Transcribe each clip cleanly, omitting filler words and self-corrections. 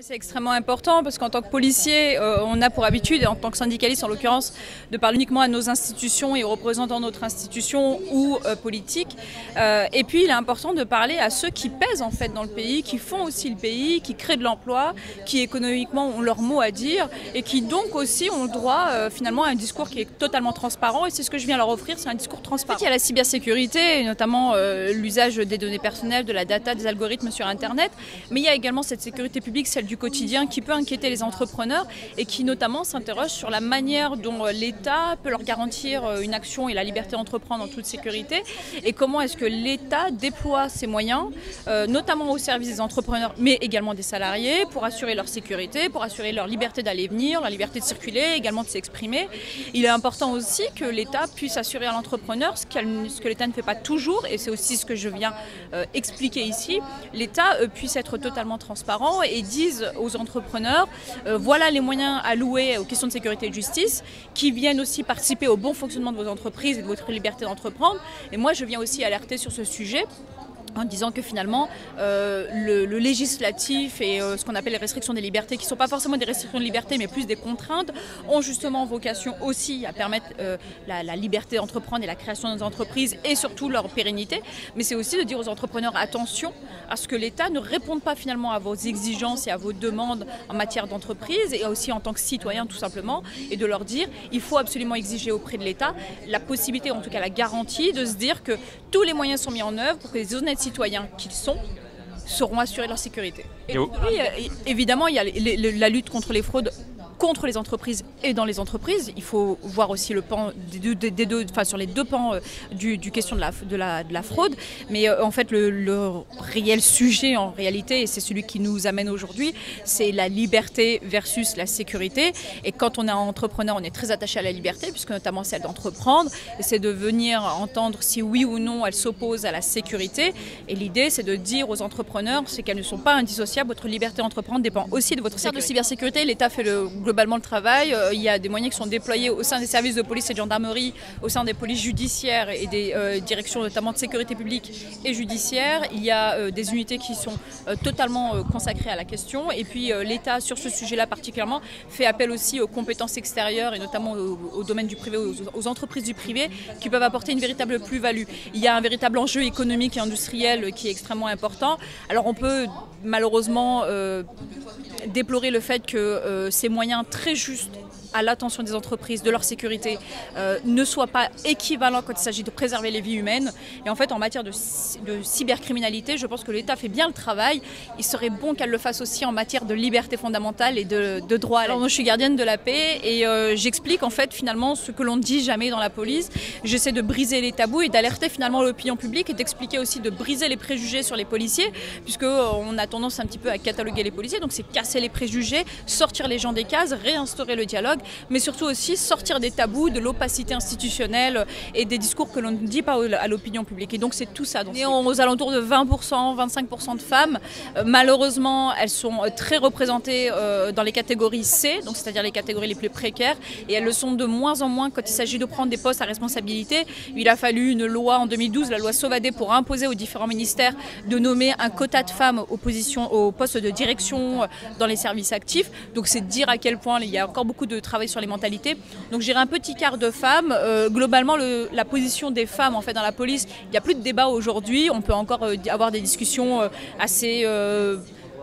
C'est extrêmement important parce qu'en tant que policier, on a pour habitude, et en tant que syndicaliste en l'occurrence, de parler uniquement à nos institutions et aux représentants de notre institution ou politiques. Et puis il est important de parler à ceux qui pèsent en fait dans le pays, qui font aussi le pays, qui créent de l'emploi, qui économiquement ont leur mot à dire et qui donc aussi ont le droit finalement à un discours qui est totalement transparent. Et c'est ce que je viens leur offrir, c'est un discours transparent. Il y a la cybersécurité, et notamment l'usage des données personnelles, de la data, des algorithmes sur Internet, mais il y a également cette sécurité publique, celle du quotidien, qui peut inquiéter les entrepreneurs et qui notamment s'interroge sur la manière dont l'État peut leur garantir une action et la liberté d'entreprendre en toute sécurité et comment est-ce que l'État déploie ses moyens, notamment au service des entrepreneurs, mais également des salariés, pour assurer leur sécurité, pour assurer leur liberté d'aller et venir, leur liberté de circuler, également de s'exprimer. Il est important aussi que l'État puisse assurer à l'entrepreneur ce que l'État ne fait pas toujours, et c'est aussi ce que je viens expliquer ici. L'État puisse être totalement transparent et dise aux entrepreneurs voilà les moyens alloués aux questions de sécurité et de justice qui viennent aussi participer au bon fonctionnement de vos entreprises et de votre liberté d'entreprendre. Et moi je viens aussi alerter sur ce sujet en disant que finalement le législatif et ce qu'on appelle les restrictions des libertés, qui ne sont pas forcément des restrictions de liberté mais plus des contraintes, ont justement vocation aussi à permettre la liberté d'entreprendre et la création des entreprises et surtout leur pérennité. Mais c'est aussi de dire aux entrepreneurs attention à ce que l'État ne réponde pas finalement à vos exigences et à vos demandes en matière d'entreprise et aussi en tant que citoyen tout simplement, et de leur dire il faut absolument exiger auprès de l'État la possibilité, en tout cas la garantie, de se dire que tous les moyens sont mis en œuvre pour que les honnêtes citoyens qu'ils sont seront assurés de leur sécurité. Et oui, évidemment, il y a la lutte contre les fraudes contre les entreprises et dans les entreprises. Il faut voir aussi le pan sur les deux pans du question de la fraude. Mais en fait, le réel sujet en réalité, et c'est celui qui nous amène aujourd'hui, c'est la liberté versus la sécurité. Et quand on est entrepreneur, on est très attaché à la liberté, puisque notamment celle d'entreprendre, et c'est de venir entendre si oui ou non elle s'oppose à la sécurité. Et l'idée, c'est de dire aux entrepreneurs, c'est qu'elles ne sont pas indissociables. Votre liberté d'entreprendre dépend aussi de votre sécurité. De cybersécurité, l'État fait globalement le travail. Il y a des moyens qui sont déployés au sein des services de police et de gendarmerie, au sein des polices judiciaires et des directions notamment de sécurité publique et judiciaire. Il y a des unités qui sont totalement consacrées à la question. Et puis l'État, sur ce sujet-là particulièrement, fait appel aussi aux compétences extérieures et notamment au domaine du privé, aux entreprises du privé qui peuvent apporter une véritable plus-value. Il y a un véritable enjeu économique et industriel qui est extrêmement important. Alors on peut malheureusement déplorer le fait que ces moyens très justes à l'attention des entreprises, de leur sécurité, ne soient pas équivalents quand il s'agit de préserver les vies humaines. Et en fait, en matière de cybercriminalité, je pense que l'État fait bien le travail. Il serait bon qu'elle le fasse aussi en matière de liberté fondamentale et de droit. Alors, moi, je suis gardienne de la paix et j'explique en fait finalement ce que l'on ne dit jamais dans la police. J'essaie de briser les tabous et d'alerter finalement l'opinion publique et d'expliquer aussi de briser les préjugés sur les policiers, puisqu'on a tendance un petit peu à cataloguer les policiers. Donc c'est casser les préjugés, sortir les gens des cases, réinstaurer le dialogue, mais surtout aussi sortir des tabous, de l'opacité institutionnelle et des discours que l'on ne dit pas à l'opinion publique. Et donc c'est tout ça. Donc, on est aux alentours de 20%, 25% de femmes. Malheureusement, elles sont très représentées dans les catégories C, donc c'est-à-dire les catégories les plus précaires, et elles le sont de moins en moins quand il s'agit de prendre des postes à responsabilité. Il a fallu une loi en 2012, la loi Sauvadet, pour imposer aux différents ministères de nommer un quota de femmes aux postes de direction dans les services actifs. Donc c'est dire à quel point il y a encore beaucoup de travail sur les mentalités. Donc j'ai un petit quart de femmes. Globalement, la position des femmes en fait dans la police, il n'y a plus de débat aujourd'hui. On peut encore avoir des discussions assez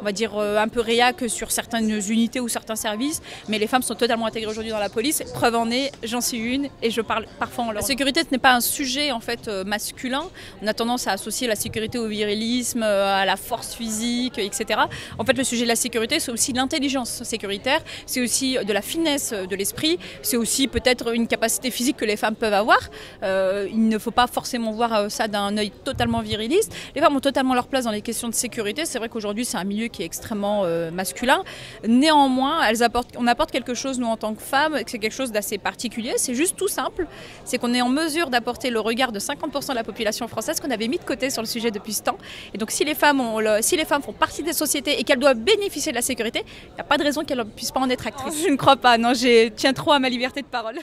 on va dire un peu réac sur certaines unités ou certains services, mais les femmes sont totalement intégrées aujourd'hui dans la police. Preuve en est, j'en suis une et je parle parfois en leur. La sécurité, ce n'est pas un sujet en fait masculin. On a tendance à associer la sécurité au virilisme, à la force physique, etc. En fait, le sujet de la sécurité, c'est aussi l'intelligence sécuritaire, c'est aussi de la finesse de l'esprit, c'est aussi peut-être une capacité physique que les femmes peuvent avoir. Il ne faut pas forcément voir ça d'un œil totalement viriliste. Les femmes ont totalement leur place dans les questions de sécurité. C'est vrai qu'aujourd'hui, c'est un milieu qui est extrêmement masculin. Néanmoins, on apporte quelque chose, nous, en tant que femmes, c'est quelque chose d'assez particulier. C'est juste tout simple. C'est qu'on est en mesure d'apporter le regard de 50% de la population française qu'on avait mis de côté sur le sujet depuis ce temps. Et donc, si les femmes font partie des sociétés et qu'elles doivent bénéficier de la sécurité, il n'y a pas de raison qu'elles ne puissent pas en être actrices. Je ne crois pas, non, je tiens trop à ma liberté de parole.